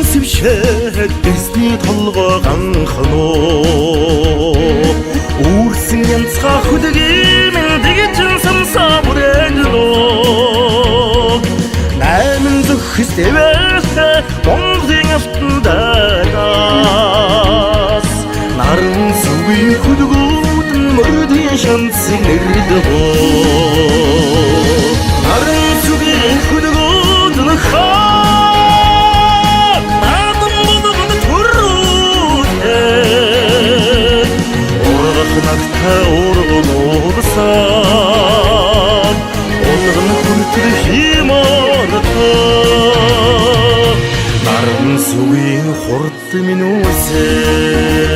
Сэвшээд дэсний толгой ганхноо Үүрсэн янцгаа хүлэгийн дэгжин самсаа бүрэлнөө Найман зөвхөс дэвэлтэй Монголын алтан дагаас Наран сүгийн хүлгүүд нь мөрдийн шанцыг нэрлэвөө Наран сүгийн хүлгүүд нь Ургонуурсан Унган хүртэл химаната Наран сүгийн хурд минусээ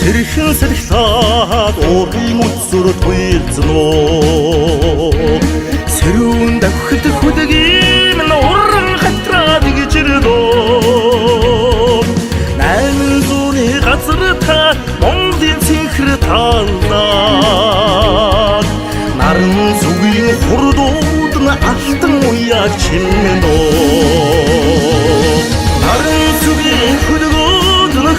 Сэрхэн сэрхлаад уурын үзүр туйлцноо Сэрүүн давхид хүдгийн уран хатраад гижирноо Найман зууны газар та Монголын цэнхэр талдаад Наран сүгийн хурдууд нь алтан уяаг чимнөө Наран сүгийн хүлгүүд нь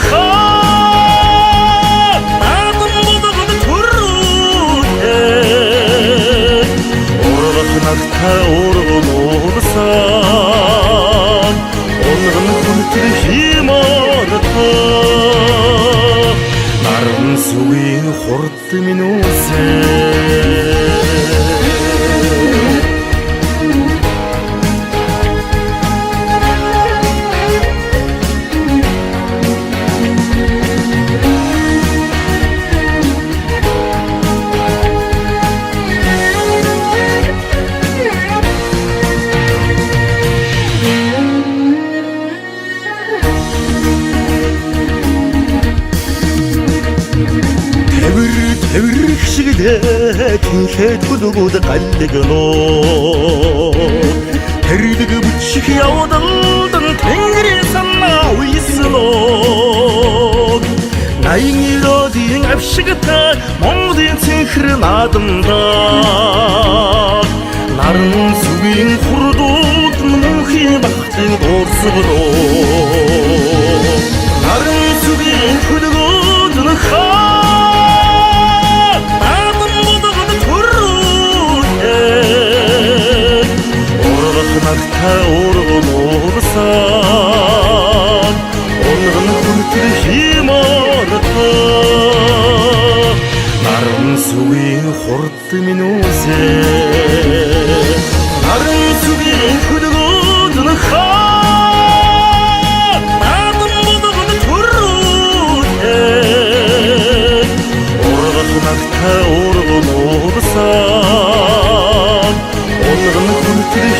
Ургонуурсан Унган хүртэл химаната Наран сүгийн хурд минусээ Тэврэх шиглээ тэнхэд хүлгүүд галлигноо Тэрлэг бүчих явдалдан тэнгэрийн санаа уйсноо Наян иродын авшигтай Монголын цэнхэр наадамдаа Наран сүгийн хурдууд нь мөнхийн бахтын дуурсгноо Наран сүгийн хүлгүүд нь Ургонуурсан Унган хүртэл химаната Наран сүгийн хурд минусээ Наран сүгийн хүлгүүд нь Ургонуурсан Унган хүртэл